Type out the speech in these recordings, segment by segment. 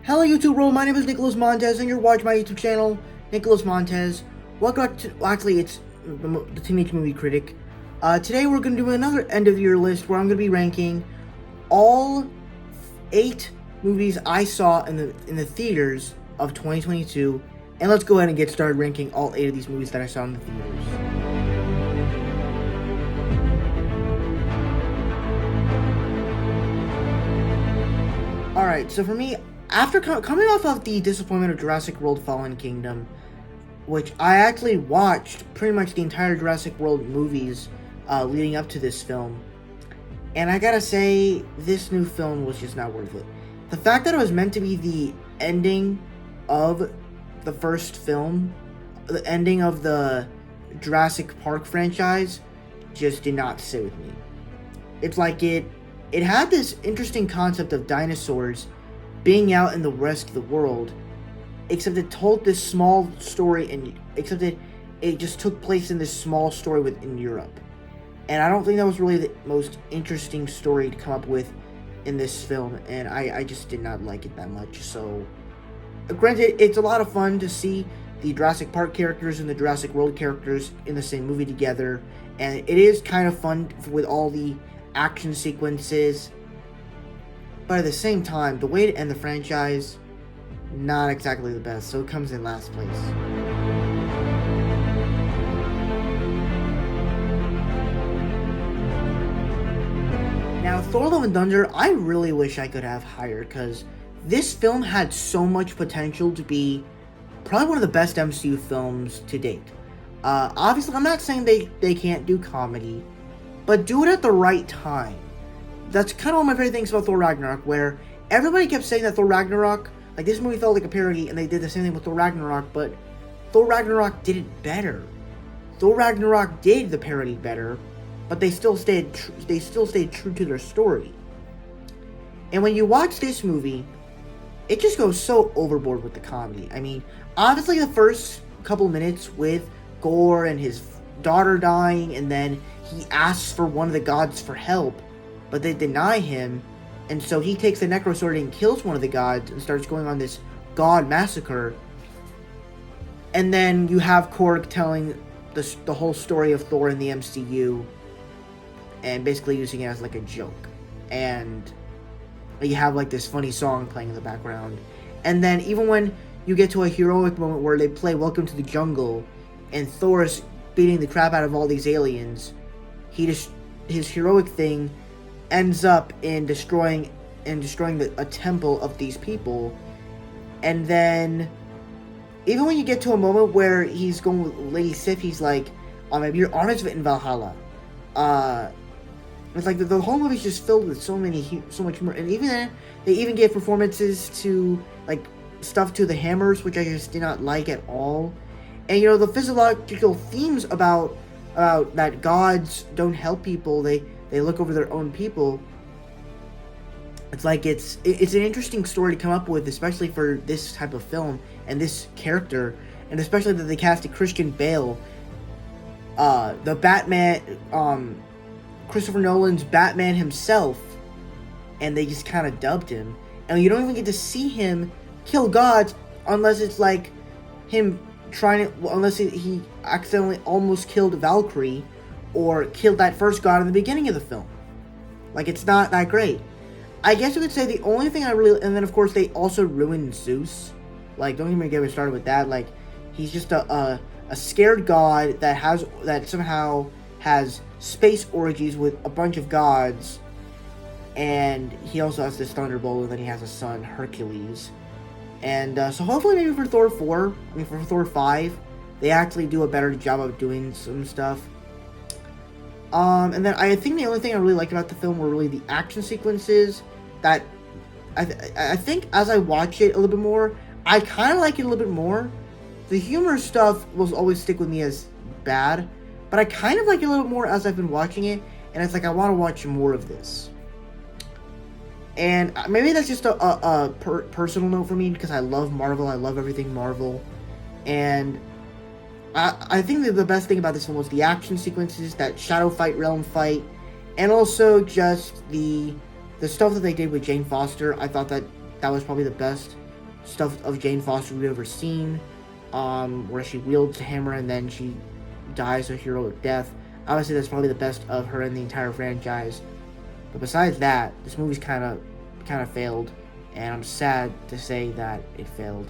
Hello YouTube world, my name is Nicholas Montez and you're watching my YouTube channel, Nicholas Montez. Welcome back to, actually it's the Teenage Movie Critic. Today we're going to do another end of the year list where I'm going to be ranking all 8 movies I saw in the theaters of 2022. And let's go ahead and get started ranking all 8 of these movies that I saw in the theaters. Alright, so for me, after coming off of the disappointment of Jurassic World Fallen Kingdom, which I actually watched pretty much the entire Jurassic World movies leading up to this film, and I gotta say, this new film was just not worth it. The fact that it was meant to be the ending of the first film, the ending of the Jurassic Park franchise, just did not sit with me. It's like it had this interesting concept of dinosaurs being out in the rest of the world, except it told this small story, except it just took place in this small story within Europe. And I don't think that was really the most interesting story to come up with in this film, and I just did not like it that much. So, granted, it's a lot of fun to see the Jurassic Park characters and the Jurassic World characters in the same movie together, and it is kind of fun with all the action sequences. But at the same time, the way to end the franchise, not exactly the best, so it comes in last place. Now, Thor: Love and Thunder, I really wish I could have higher, because this film had so much potential to be probably one of the best MCU films to date. Obviously, I'm not saying they can't do comedy, but do it at the right time. That's kind of one of my favorite things about Thor Ragnarok, where everybody kept saying that Thor Ragnarok, like, this movie felt like a parody, and they did the same thing with Thor Ragnarok, but Thor Ragnarok did it better. Thor Ragnarok did the parody better, but they still stayed true to their story. And when you watch this movie, it just goes so overboard with the comedy. I mean, obviously the first couple minutes with Gore and his daughter dying, and then he asks for one of the gods for help, but they deny him, and so he takes the Necrosword and kills one of the gods and starts going on this god massacre. And then you have Korg telling the whole story of Thor in the MCU, and basically using it as like a joke. And you have like this funny song playing in the background. And then even when you get to a heroic moment where they play Welcome to the Jungle, and Thor is beating the crap out of all these aliens, his heroic thing ends up in destroying a temple of these people. And then even when you get to a moment where he's going with Lady Sif, he's like, "Oh, maybe your arm is in Valhalla." It's like the whole movie's just filled with so much more. And even then, they even gave performances to like stuff to the Hammers, which I just did not like at all. And you know, the physiological themes about that gods don't help people, they look over their own people. It's like it's an interesting story to come up with, especially for this type of film and this character, and especially that they casted Christian Bale, the Batman, Christopher Nolan's Batman himself, and they just kind of dubbed him. And you don't even get to see him kill gods unless it's like him unless he accidentally almost killed Valkyrie, or killed that first god in the beginning of the film. Like, it's not that great. I guess you could say the only thing and then of course they also ruined Zeus. Like, don't even get me started with that. Like, he's just a scared god that somehow has space orgies with a bunch of gods, and he also has this thunderbolt, and then he has a son, Hercules. And so hopefully maybe for Thor 4, for Thor 5, they actually do a better job of doing some stuff. And then I think the only thing I really liked about the film were really the action sequences. That I think as I watch it a little bit more, I kind of like it a little bit more. The humor stuff will always stick with me as bad, but I kind of like it a little bit more as I've been watching it, and it's like I want to watch more of this. And maybe that's just a personal note for me, because I love Marvel, I love everything Marvel, and I think that the best thing about this film was the action sequences, that Shadow Fight, Realm Fight, and also just the stuff that they did with Jane Foster. I thought that was probably the best stuff of Jane Foster we've ever seen, where she wields a hammer and then she dies a heroic death. Obviously, that's probably the best of her in the entire franchise. But besides that, this movie's kind of failed, and I'm sad to say that it failed.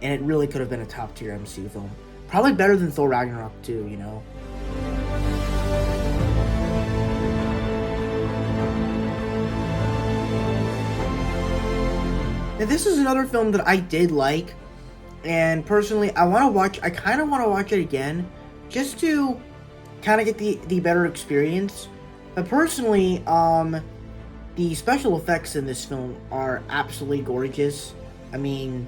And it really could have been a top tier MCU film. Probably better than Thor Ragnarok too, you know? Now, this is another film that I did like, and personally, I kind of want to watch it again, just to kind of get the better experience. But personally, the special effects in this film are absolutely gorgeous. I mean,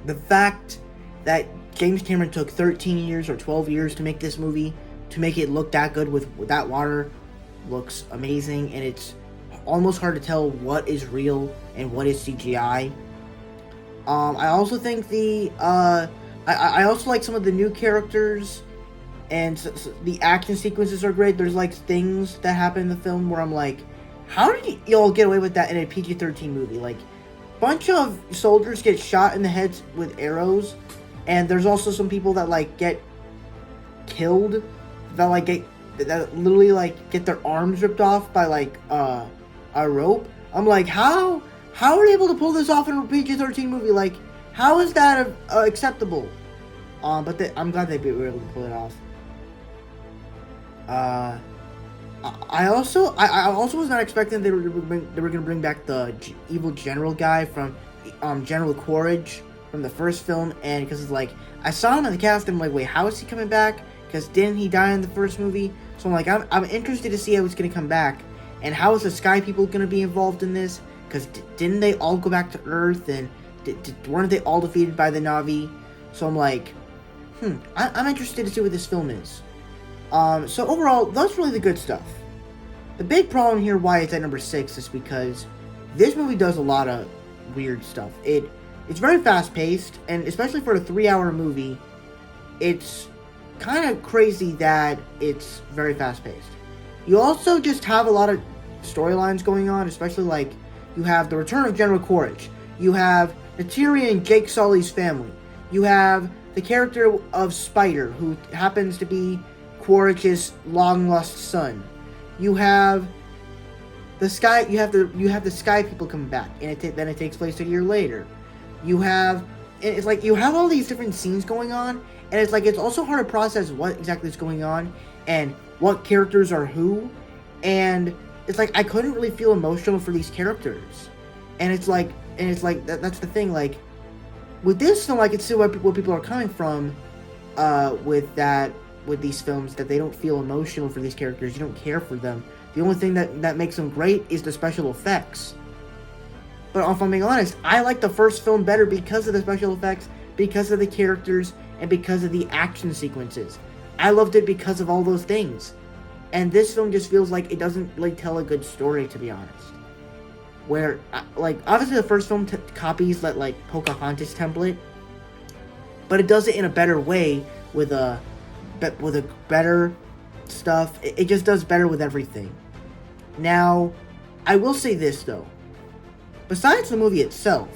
the fact that James Cameron took 13 years or 12 years to make this movie, to make it look that good with that water, looks amazing, and it's almost hard to tell what is real and what is CGI. I also think I also like some of the new characters, and the action sequences are great. There's like things that happen in the film where I'm like, how did y'all get away with that in a PG-13 movie? Like, bunch of soldiers get shot in the heads with arrows, and there's also some people that like get killed, that literally like get their arms ripped off by like a rope. I'm like, how are they able to pull this off in a PG-13 movie? Like, how is that acceptable? But I'm glad they were able to pull it off. I also was not expecting they were going to bring back the evil general guy from General Quaritch from the first film, and because it's like I saw him in the cast, and I'm like, wait, how is he coming back? Because didn't he die in the first movie? So I'm like, I'm interested to see how he's going to come back, and how is the Sky People going to be involved in this? Because didn't they all go back to Earth, and weren't they all defeated by the Na'vi? So I'm like, I'm interested to see what this film is. So overall, that's really the good stuff. The big problem here, why it's at number 6, is because this movie does a lot of weird stuff. It's very fast-paced, and especially for a 3-hour movie, it's kind of crazy that it's very fast-paced. You also just have a lot of storylines going on, especially like you have the return of General Quaritch, you have Neytiri and Jake Sully's family, you have the character of Spider, who happens to be Quaritch's long-lost son. You have the Sky. You have the Sky People coming back, and then it takes place a year later. It's like you have all these different scenes going on, and it's like it's also hard to process what exactly is going on and what characters are who, and it's like I couldn't really feel emotional for these characters, and it's like that's the thing. Like with this film, I can see where people are coming from, with these films, that they don't feel emotional for these characters. You don't care for them. The only thing that makes them great is the special effects. But if I'm being honest, I like the first film better because of the special effects, because of the characters, and because of the action sequences. I loved it because of all those things. And this film just feels like it doesn't like tell a good story, to be honest. Where, like, obviously the first film copies that, like, Pocahontas template, but it does it in a better way with a better stuff. It just does better with everything. Now, I will say this, though. Besides the movie itself,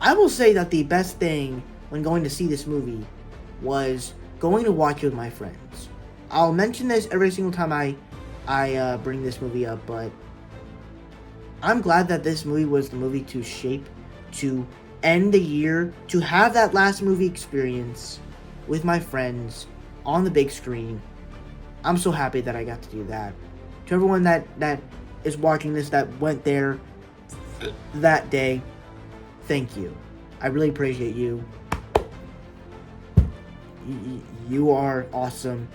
I will say that the best thing when going to see this movie was going to watch it with my friends. I'll mention this every single time I bring this movie up, but I'm glad that this movie was the movie to end the year, to have that last movie experience with my friends on the big screen. I'm so happy that I got to do that. To everyone that is watching this, that went there that day, thank you. I really appreciate you. You are awesome.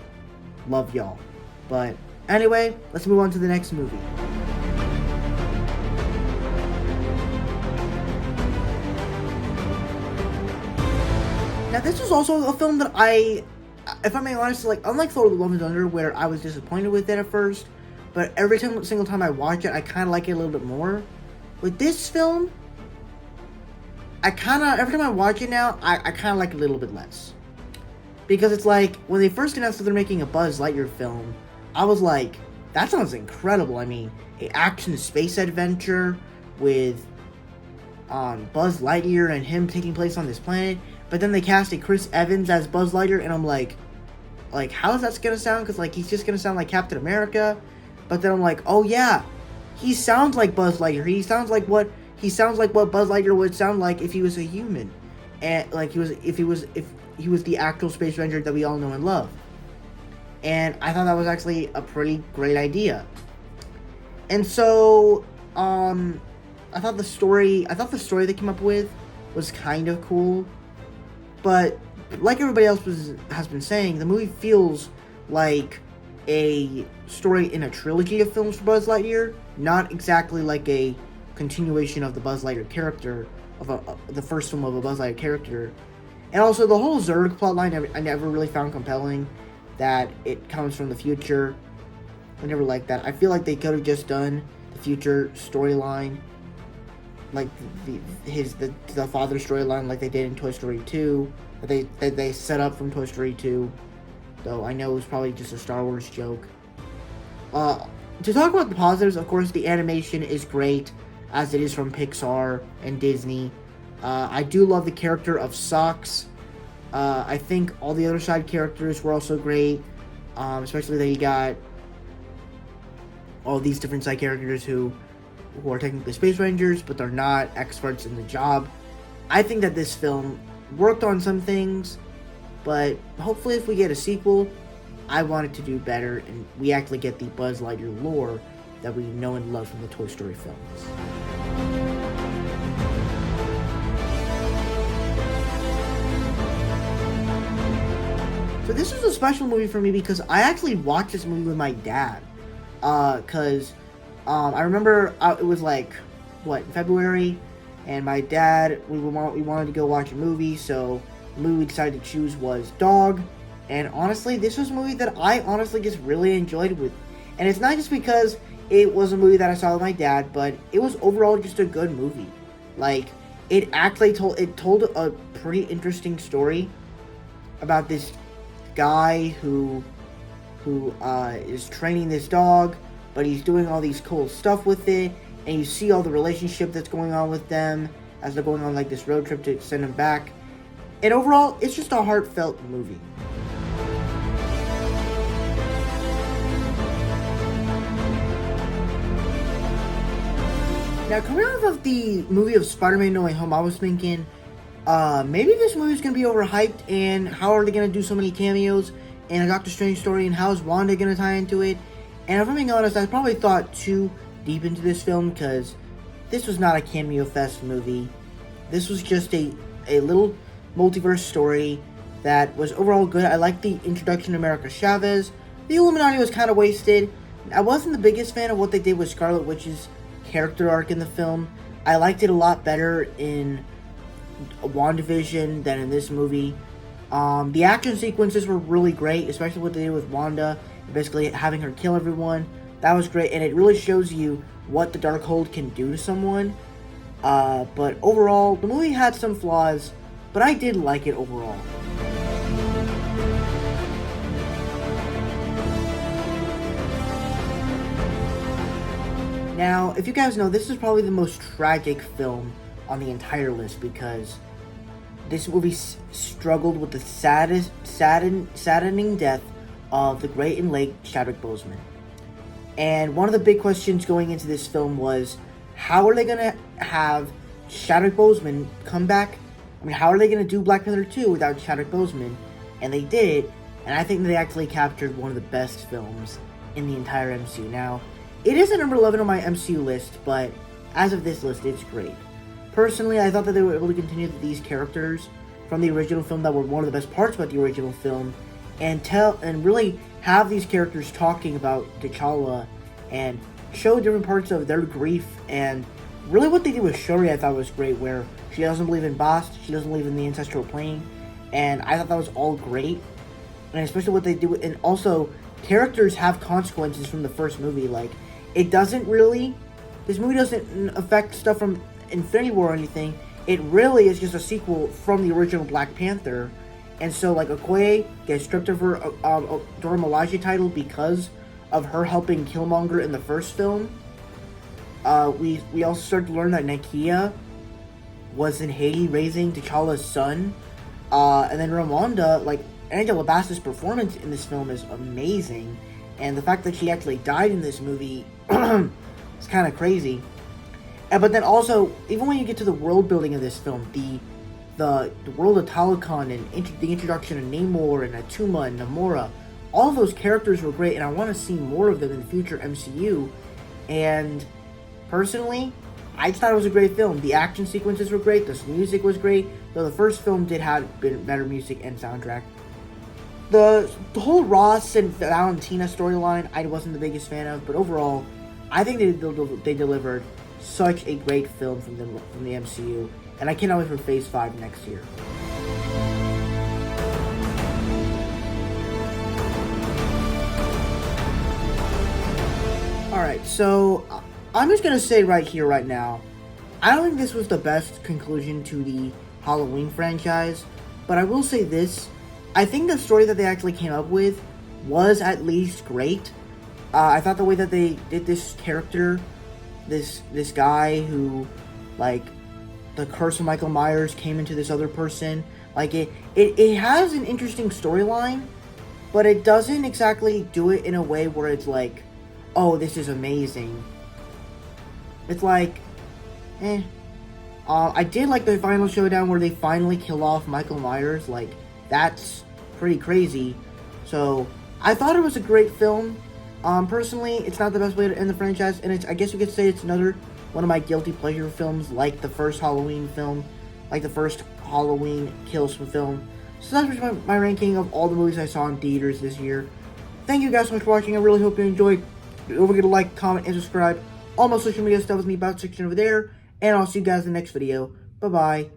Love y'all. But anyway, let's move on to the next movie. Now, this was also a film that if I'm being honest, like, unlike Thor: Love and Thunder, where I was disappointed with it at first, but every single time I watch it, I kind of like it a little bit more. With this film, every time I watch it now, I kind of like it a little bit less. Because it's like, when they first announced that they're making a Buzz Lightyear film, I was like, that sounds incredible. I mean, an action space adventure with Buzz Lightyear and him taking place on this planet. But then they cast a Chris Evans as Buzz Lightyear, and I'm like, how is that gonna sound? Because, like, he's just gonna sound like Captain America. But then I'm like, oh yeah, he sounds like Buzz Lightyear. He sounds like what Buzz Lightyear would sound like if he was a human, and like if he was the actual space ranger that we all know and love. And I thought that was actually a pretty great idea. And so, I thought the story they came up with was kind of cool. But like everybody else has been saying, the movie feels like a story in a trilogy of films for Buzz Lightyear, not exactly like a continuation of the Buzz Lightyear character, the first film of a Buzz Lightyear character. And also, the whole Zurg plotline I never really found compelling, that it comes from the future. I never liked that. I feel like they could have just done the future storyline, like the father storyline, like they did in Toy Story 2, that they set up from Toy Story 2. Though I know it was probably just a Star Wars joke. To talk about the positives, of course, the animation is great, as it is from Pixar and Disney. I do love the character of Socks. I think all the other side characters were also great, especially that you got all these different side characters who are technically Space Rangers, but they're not experts in the job. I think that this film worked on some things, but hopefully if we get a sequel, I want it to do better, and we actually get the Buzz Lightyear lore that we know and love from the Toy Story films. So this was a special movie for me because I actually watched this movie with my dad. I remember it was like, in February, and my dad, we wanted to go watch a movie, so the movie we decided to choose was Dog. And honestly, this was a movie that I honestly just really enjoyed with. And it's not just because it was a movie that I saw with my dad, but it was overall just a good movie. Like, it actually told a pretty interesting story about this guy who is training this dog, but he's doing all these cool stuff with it, and you see all the relationship that's going on with them as they're going on like this road trip to send him back. And overall, it's just a heartfelt movie. Now, coming off of the movie of Spider-Man No Way Home, I was thinking, maybe this movie's gonna be overhyped, and how are they gonna do so many cameos in a Doctor Strange story, and how is Wanda gonna tie into it? And if I'm being honest, I probably thought too deep into this film, because this was not a cameo fest movie. This was just a little multiverse story that was overall good. I liked the introduction of America Chavez. The Illuminati was kind of wasted. I wasn't the biggest fan of what they did with Scarlet Witch's character arc in the film. I liked it a lot better in WandaVision than in this movie. The action sequences were really great, especially what they did with Wanda, basically having her kill everyone. That was great, and it really shows you what the Darkhold can do to someone. But overall, the movie had some flaws, but I did like it overall. Now, if you guys know, this is probably the most tragic film on the entire list, because this movie struggled with the saddening death of the great and late Chadwick Boseman. And one of the big questions going into this film was, how are they going to have Chadwick Boseman come back? I mean, how are they going to do Black Panther 2 without Chadwick Boseman? And they did, and I think they actually captured one of the best films in the entire MCU. Now, it is at number 11 on my MCU list, but as of this list, it's great. Personally, I thought that they were able to continue these characters from the original film that were one of the best parts about the original film, and really have these characters talking about T'Challa and show different parts of their grief. And really what they did with Shuri I thought was great, where she doesn't believe in Bast, she doesn't believe in the ancestral plane, and I thought that was all great. And especially what they do, and also characters have consequences from the first movie. Like, it doesn't really, this movie doesn't affect stuff from Infinity War or anything. It really is just a sequel from the original Black Panther. And so, like, Okoye gets stripped of her Dora Milaje title because of her helping Killmonger in the first film. We also start to learn that Nakia was in Haiti raising T'Challa's son. And then Ramonda, like, Angela Bassett's performance in this film is amazing. And the fact that she actually died in this movie is kind of crazy. But then also, even when you get to the world building of this film, the world of Talokan and the introduction of Namor and Atuma and Namora, all of those characters were great, and I want to see more of them in the future MCU. And personally, I thought it was a great film. The action sequences were great, the music was great, though the first film did have better music and soundtrack. The whole Ross and Valentina storyline, I wasn't the biggest fan of, but overall, I think they delivered such a great film from the MCU, and I cannot wait for Phase 5 next year. Alright, so I'm just going to say right here, right now, I don't think this was the best conclusion to the Halloween franchise, but I will say this, I think the story that they actually came up with was at least great. I thought the way that they did this character, this guy who, like, the curse of Michael Myers came into this other person, like, it has an interesting storyline, but it doesn't exactly do it in a way where it's like, oh, this is amazing. It's like, I did like the final showdown where they finally kill off Michael Myers. Like, that's pretty crazy. So, I thought it was a great film. Personally, it's not the best way to end the franchise, and I guess you could say it's another one of my guilty pleasure films, like the first Halloween film, like the first Halloween Kills film. So that's my ranking of all the movies I saw in theaters this year. Thank you guys so much for watching. I really hope you enjoyed. Don't forget to like, comment, and subscribe. All my social media stuff with me about section over there, and I'll see you guys in the next video. Bye-bye.